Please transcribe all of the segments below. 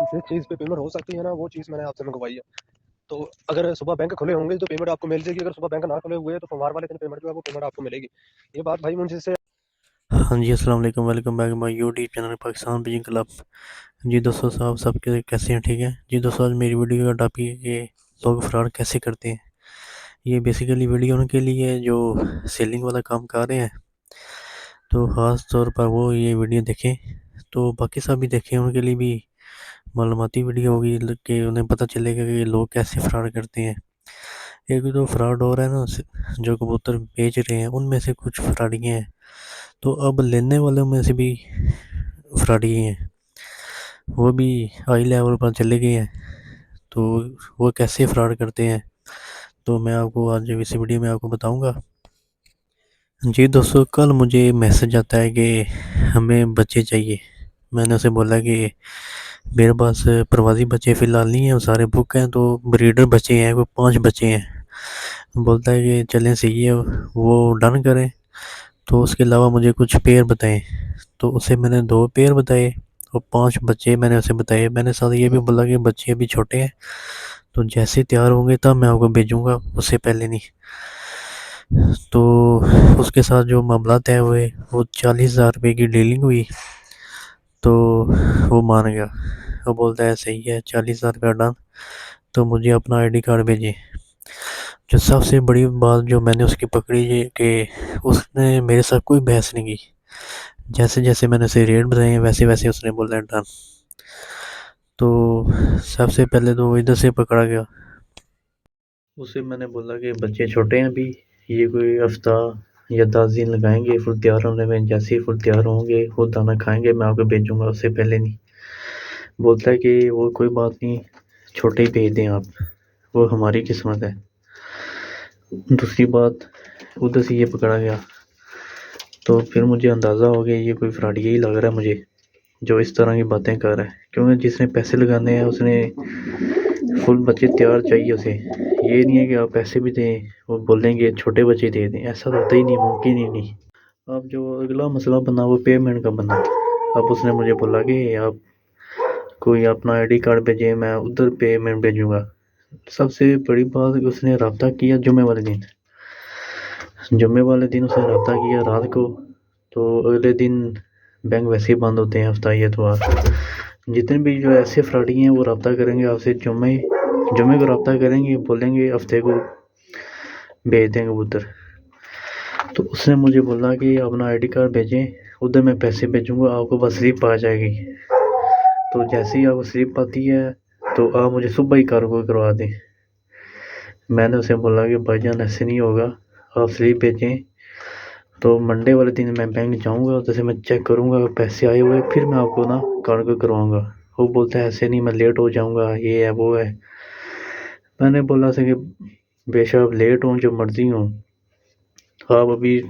जिस चीज़ पे पेमेंट हो सकती है ना, वो चीज़ मैंने आपसे मंगवाई है। तो अगर सुबह बैंक खुले होंगे तो पेमेंट आपको मिल जाएगी, अगर सुबह बैंक ना खुले हुए तो सोमवार वाले दिन पेमेंट जो है वो पेमेंट आपको मिलेगी। ये बात भाई मुझे से हाँ जी, अस्सलाम वालेकुम, welcome back my YouTube channel Pakistan बिजिंग क्लब। जी दोस्तों, साहब सब कैसे हैं? ठीक है जी दोस्तों, आज मेरी वीडियो का टॉपिक है कि लोग फ्रॉड कैसे करते हैं। ये बेसिकली वीडियो उनके लिए है जो सेलिंग वाला काम कर रहे हैं, तो ख़ास तौर पर वो ये वीडियो देखें। तो बाकी सब भी देखें, उनके लिए भी मालूमाती वीडियो होगी कि उन्हें पता चलेगा कि लोग कैसे फ्रॉड करते हैं। एक तो फ्रॉड हो रहा है ना, जो कबूतर बेच रहे हैं उनमें से कुछ फ्रॉडिये हैं, तो अब लेने वालों में से भी फ्रॉडिये हैं, वो भी हाई लेवल पर चले गए हैं। तो वो कैसे फ्रॉड करते हैं, तो मैं आपको आज इस वीडियो में आपको बताऊंगा। जी दोस्तों, कल मुझे मैसेज आता है कि हमें बच्चे चाहिए। मैंने उसे बोला कि मेरे पास प्रवासी बच्चे फ़िलहाल नहीं हैं, वो सारे बुक हैं, तो ब्रीडर बच्चे हैं, कोई 5 बच्चे हैं। बोलता है कि चलें सही है, वो डन करें, तो उसके अलावा मुझे कुछ पेयर बताएं। तो उसे मैंने 2 पेयर बताए और 5 बच्चे मैंने उसे बताए। मैंने साथ ये भी बोला कि बच्चे अभी छोटे हैं, तो जैसे तैयार होंगे तब मैं आपको भेजूँगा, उससे पहले नहीं। तो उसके साथ जो मामला तय हुए, वो 40,000 रुपये की डीलिंग हुई, तो वो मान गया। वो बोलता है सही है, 40,000 रुपया डन, तो मुझे अपना आईडी कार्ड भेजें। जो सबसे बड़ी बात जो मैंने उसकी पकड़ी ये कि उसने मेरे साथ कोई बहस नहीं की। जैसे जैसे मैंने उसे रेट बताए वैसे वैसे उसने बोला डन। तो सबसे पहले तो वो इधर से पकड़ा गया। उसे मैंने बोला कि बच्चे छोटे हैं अभी, ये कोई हफ्ता या 10 दिन लगाएंगे फुल तैयार होने में। जैसे ही फुल तैयार होंगे खुद दाना खाएंगे, मैं आपको भेजूंगा, उससे पहले नहीं। बोलता है कि वो कोई बात नहीं, छोटे ही भेज दें आप, वो हमारी किस्मत है। दूसरी बात, उधर से ये पकड़ा गया, तो फिर मुझे अंदाज़ा हो गया ये कोई फ्रॉड ही लग रहा है मुझे, जो इस तरह की बातें कर रहा है। क्योंकि जिसने पैसे लगाने हैं उसने फुल बच्चे तैयार चाहिए उसे। ये नहीं है कि आप पैसे भी दें, वो बोलेंगे छोटे बच्चे दे दें, ऐसा तो होता ही नहीं, मुमकिन ही नहीं। अब जो अगला मसला बना वो पेमेंट का बना। अब उसने मुझे बोला कि आप कोई अपना आईडी कार्ड भेजें, मैं उधर पेमेंट भेजूँगा। सबसे बड़ी बात, उसने रब्ता किया जुम्मे वाले दिन। जुम्मे वाले दिन उसने रब्ता किया रात को, तो अगले दिन बैंक वैसे ही बंद होते हैं हफ्ता एतवार। जितने भी जो ऐसे फ्रॉडी हैं वो रब्ता करेंगे आपसे जुम्मे जुम्मे को रब्ता करेंगे, बोलेंगे हफ्ते को भेज दें कबूतर। तो उसने मुझे बोला कि अपना आईडी कार्ड भेजें, उधर मैं पैसे भेजूँगा, आपको बस स्लिप आ जाएगी। तो जैसे ही आपको स्लिप आती है तो आप मुझे सुबह ही कार्गो करवा दें। मैंने उसे बोला कि भाईजान ऐसे नहीं होगा, आप स्लिप भेजें, तो मंडे वाले दिन मैं बैंक जाऊँगा, जैसे मैं चेक करूँगा अगर पैसे आए हुए फिर मैं आपको ना कार्गो करवाऊँगा। वो बोलता है ऐसे नहीं, मैं लेट हो जाऊँगा, ये है वो है। मैंने बोला था कि बेशक आप लेट हों, जो मर्ज़ी हो, आप अभी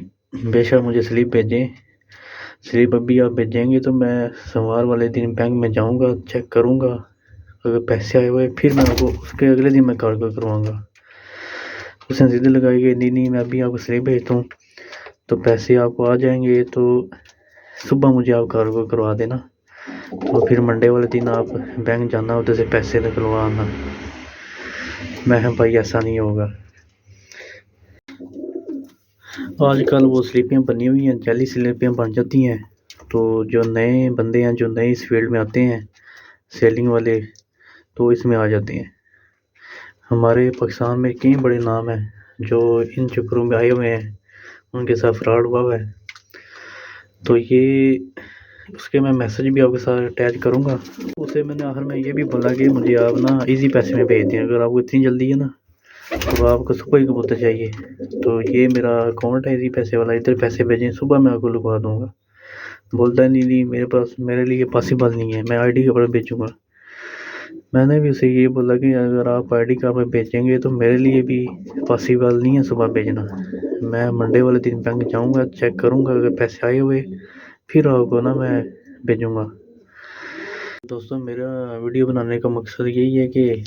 बेशक मुझे स्लिप भेजें। स्लिप अभी आप भेजेंगे तो मैं सोमवार वाले दिन बैंक में जाऊँगा, चेक करूँगा, अगर पैसे आए हुए फिर मैं आपको उसके अगले दिन मैं कार्गो करवाऊँगा। उसने ज़िद लगाई कि नहीं नहीं, मैं अभी आपको स्लिप भेजता हूँ तो पैसे आपको आ जाएंगे, तो सुबह मुझे आप कार्गो करवा देना, तो फिर मंडे वाले दिन आप बैंक जाना, उधर से पैसे निकलवा आना। मैं कहा भाई ऐसा नहीं होगा। आजकल वो स्लिपें बनी हुई हैं, जाली स्लिपें बन जाती हैं। तो जो नए बंदे हैं, जो नए इस फील्ड में आते हैं सेलिंग वाले, तो इसमें आ जाते हैं। हमारे पाकिस्तान में कई बड़े नाम हैं जो इन चक्करों में आए हुए हैं, उनके साथ फ्रॉड हुआ हुआ है। तो ये उसके मैं मैसेज भी आपके साथ अटैच करूँगा। उसे मैंने आखिर में ये भी बोला कि मुझे आप ना इजी पैसे में भेज दें, अगर आपको इतनी जल्दी है ना, तो आपको सुबह ही कबूतर चाहिए, तो ये मेरा अकाउंट है इजी पैसे वाला, इधर पैसे भेजें, सुबह मैं आपको लिखवा दूँगा। बोलता है नहीं नहीं, मेरे पास, मेरे लिए पॉसिबल नहीं है, मैं आईडी के ऊपर भेजूँगा। मैंने भी उसे ये बोला कि अगर आप आईडी कार्ड पे भेजेंगे तो मेरे लिए भी पॉसिबल नहीं है सुबह भेजना। मैं मंडे वाले दिन बैंक जाऊँगा, चेक करूँगा, अगर पैसे आए हुए फिर आपको ना मैं भेजूँगा। दोस्तों, मेरा वीडियो बनाने का मकसद यही है कि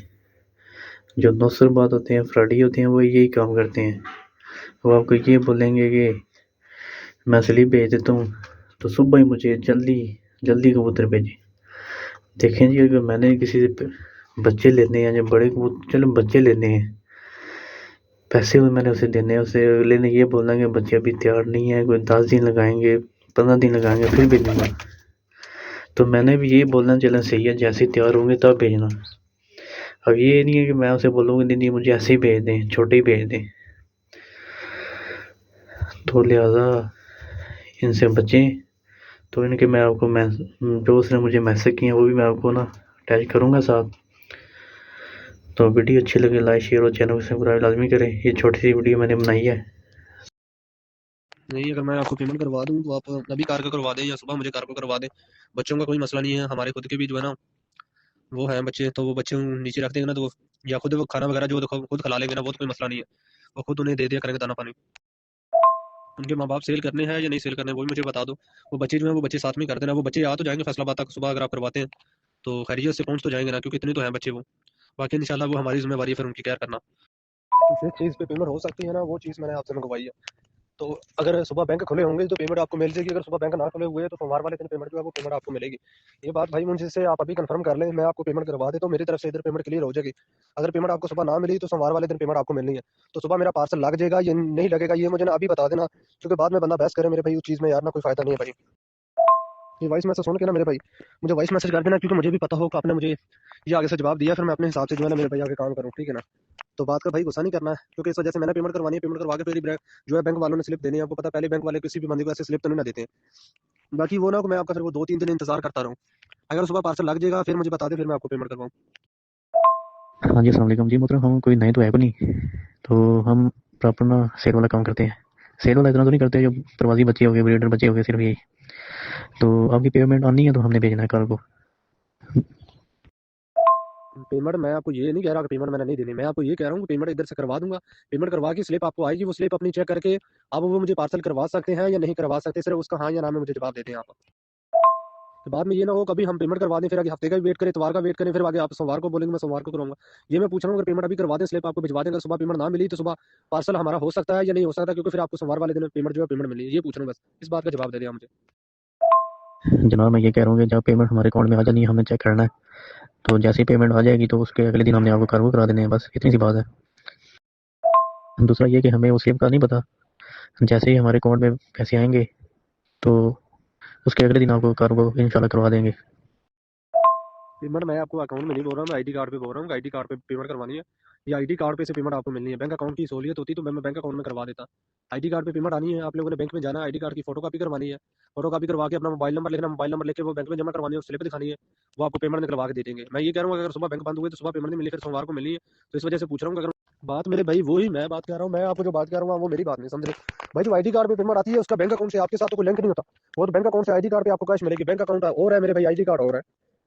जो नौसरबाज होते हैं, फ्रॉडी होते हैं, वो यही काम करते हैं। वो आपको ये बोलेंगे कि मैं स्लिप भेज देता हूँ, तो सुबह ही मुझे जल्दी जल्दी कबूतर भेजें। देखें जी, अगर मैंने किसी से बच्चे लेने हैं या बड़े को, चलो बच्चे लेने हैं, पैसे मैंने उसे देने हैं, उसे अगले ने ये बोलना कि बच्चे अभी तैयार नहीं है, कोई 10 दिन लगाएंगे, 15 दिन लगाएंगे, फिर भेजूंगा। तो मैंने भी यही बोलना चलना सही है, जैसे तैयार होंगे तब भेजना। अब ये नहीं है कि मैं उसे बोलूँगा नहीं नहीं मुझे ऐसे ही भेज दें, छोटे ही भेज दें। तो लिहाजा इनसे बचें। तो इनके मैं आपको जो उसने मुझे मैसेज किए वो भी मैं आपको ना अटैच करूँगा साथ। तो वीडियो अच्छी लगे लाइक शेयर और चैनल को सब्सक्राइब लाजमी करें। ये छोटी सी वीडियो मैंने बनाई है। नहीं, अगर मैं आपको पेमेंट करवा दूँ तो आप अभी कार को करवा दें या सुबह मुझे कार को करवा दें। बच्चों का कोई मसला नहीं है, हमारे खुद के भी जो है ना वो हैं बच्चे, तो वो बच्चे नीचे रख देंगे ना, तो या खुद वो खाना वगैरह जो देखो खुद खिला लेंगे ना, वो तो कोई मसला नहीं है। वो खुद उन्हें दे दिया करेंगे दाना पानी। उनके माँ बाप सेल करने हैं या नहीं सेल करने वो भी मुझे बता दो। वो बच्चे जो है वो बच्चे साथ में कर देना, वो बच्चे आ तो जाएंगे फैसलाबाद तक सुबह अगर आप करवाते हैं तो खैरियत से पहुंच तो जाएंगे ना, क्योंकि इतने तो हैं बच्चे वो। बाकी इंशाल्लाह वो हमारी जिम्मेवारी है फिर उनकी केयर करना। जिस चीज़ पे पेमेंट हो सकती है ना वो चीज़ मैंने आपसे मंगवाई है। तो अगर सुबह बैंक खुले होंगे तो पेमेंट आपको मिल जाएगी, अगर सुबह बैंक ना खुले हुए तो सोमवार वाले दिन पेमेंट जो है वो पेमेंट आपको मिलेगी। ये बात भाई मुझसे आप अभी कंफर्म कर लें, मैं आपको पेमेंट करवा देता हूँ, मेरी तरफ से इधर पेमेंट क्लियर हो जाएगी। अगर पेमेंट आपको सुबह ना मिली तो सोमवार वाले दिन पेमेंट आपको मिलनी है। तो सुबह मेरा पार्सल लग जाएगा या नहीं लगेगा ये मुझे ना अभी बता देना, क्योंकि बाद में बंदा बहस करे मेरे भाई उस चीज़ में यार ना कोई फायदा नहीं है भाई। ये वॉइस मैसेज सुन के ना मेरे भाई मुझे वॉइस मैसेज कर देना, क्योंकि मुझे भी पता हो कि आपने मुझे ये आगे से जवाब दिया, फिर मैं अपने हिसाब से जो है ना मेरे भाई आगे काम करूँ, ठीक है ना। तो बात का भाई गुस्सा नहीं करना है, क्योंकि इस वजह से मैंने पेमेंट करवानी है, पेमेंट करवा के फिर जो है बैंक वालों ने स्लिप देनी है। आपको पता है पहले बैंक वाले किसी भी बंदे को ऐसे स्लिप तो नहीं ना देते हैं। बाकी वो ना मैं आपका फिर वो 2-3 दिन इंतजार करता रहूँ। अगर सुबह पार्सल लग जाएगा फिर मुझे बता दे, फिर मैं आपको पेमेंट करवाऊँ। हाँ जी, अस्सलाम वालेकुम जी। मतलब हम कोई नए तो है को नहीं, तो हम प्रॉपर ना सेल वाला काम करते हैं। सेल वाला इतना तो नहीं करते, जो प्रवासी बच्चे हो गए, ब्रीडर बच्चे हो गए, सिर्फ यही। तो आपकी पेमेंट आनी है तो हमने भेजना है कल को। पेमेंट मैं आपको ये नहीं कह रहा कि पेमेंट मैंने नहीं देनी, मैं आपको ये कह रहा हूँ कि पेमेंट इधर से करवा दूंगा। पेमेंट करवा के स्लिप आपको आएगी, वो स्लिप अपनी चेक करके अब वो मुझे पार्सल करवा सकते हैं या नहीं करवा सकते, सिर्फ उसका हाँ या ना में मुझे जवाब देते हैं आप। तो बाद में ये ना हो कभी हम पेमेंट करवा दें फिर आगे हफ्ते का भी वेट करें, इतवार का वेट करें, फिर आगे आप सोमवार को बोलेंगे मैं सोमवार को करूँगा। ये मैं पूछ रहा हूँ अगर पेमेंट अभी करवा दें, स्लिप आपको भिजवा देंगे, सुबह पेमेंट ना मिली तो सुबह पार्सल हमारा हो सकता है या नहीं हो सकता, क्योंकि फिर आपको सोमवार वाले दिन पेमेंट जो है पेमेंट मिली, ये पूछ रहा हूँ बस, इस बात का जवाब दे दिया मुझे। जनाब मैं ये कह रहा हूँ कि जब पेमेंट हमारे अकाउंट में आ जानी है हमने चेक करना है। तो जैसे ही पेमेंट आ जाएगी तो उसके अगले दिन हमने आपको कार्गो करा देने हैं, बस इतनी सी बात है। दूसरा ये कि हमें वो स्लिप का नहीं पता, जैसे ही हमारे अकाउंट में पैसे आएंगे तो उसके अगले दिन आपको कार्गो इंशाल्लाह करवा देंगे। पेमेंट मैं आपको अकाउंट में नहीं बोल रहा हूँ, मैं आईडी कार्ड पे बोल रहा हूँ, आईडी कार्ड पे पेमेंट करवानी है। या आईडी कार्ड पे से पेमेंट आपको मिलनी है। बैंक अकाउंट की सहूलियत होती तो मैं बैंक अकाउंट में करवा देता। आईडी कार्ड पे पेमेंट आनी है, आप लोगों ने बैंक में जाना है, आईडी कार्ड की फोटो कॉपी करवानी है। फोटो कॉपी करवा के अपना मोबाइल नंबर लिखना, मोबाइल नंबर लेके वो बैंक में जमा करवानी है, स्लिप दिखानी है, वो आपको पेमेंट निकलवा के दे देंगे। मैं ये कह रहा हूँ अगर सुबह बैंक बंद हुए तो सुबह पेमेंट नहीं मिली, फिर सोमवार को मिली है, तो इस वजह से पूछ रहा हूँ कि अगर बात मेरे भाई वही मैं बात कर रहा हूँ, मैं आपको जो बात कर रहा हूँ वो मेरी बात नहीं समझ रहे भाई। जो आईडी कार्ड पे पेमेंट आती है उसका बैंक अकाउंट से आपके साथ तो कोई लिंक नहीं होता, वो तो बैंक अकाउंट से आईडी कार्ड पे आपको कैश मिलेगी। बैंक अकाउंट और है मेरे भाई, आईडी कार्ड और है।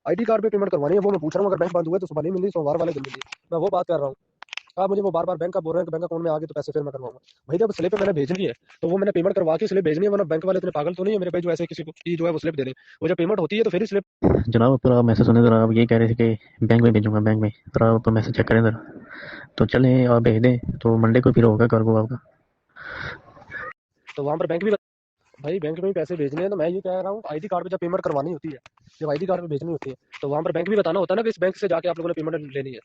आईडी कार्ड पे पेमेंट करवानी है, वो मैं पूछ रहा हूँ अगर बैंक बंद हुए तो सुबह नहीं मिली, सोमवार वाले दिन मिली, मैं वो बात कर रहा हूँ। आप मुझे वो बार बार बैंक का बोल रहे हैं कि बैंक अकाउंट में आ गए तो पैसे फिर मैं करवाऊंगा। भाई जब स्लिप मैंने भेजनी है तो वो मैंने पेमेंट करवा के स्लिप भेजनी है, वरना बैंक वाले इतने पागल तो नहीं है मेरे भाई जो ऐसे किसी को की जो है वो स्लिप दे दें। वो जब पेमेंट होती है तो फिर ही स्लिप। जनाब पर आप मैसेज सुने ज़रा, आप ये कह रहे थे कि बैंक में भेजूंगा, बैंक में ज़रा आप मैसेज चेक करें ज़रा। तो चलें आप भेज दें तो मंडे को फिर होगा कार्गो आपका। तो वहाँ पर बैंक भी भाई बैंक में भी पैसे भेजने हैं, तो मैं ये कह रहा हूँ आईडी कार्ड पे जब पेमेंट करवानी होती है, जब आईडी कार्ड पे भेजनी होती है तो वहाँ पर बैंक भी बताना होता है ना कि इस बैंक से जाके आप लोगों ने पेमेंट लेनी है।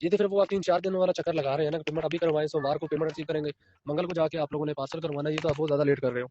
ये तो फिर वो आप 3-4 दिन वाला चक्कर लगा रहे हैं ना, पेमेंट अभी करवाएं सोमवार को पेमेंट रिसीव करेंगे, मंगल को जाके आप लोगों ने पार्सल करवाना है, ये तो आप बहुत ज्यादा लेट कर रहे हो।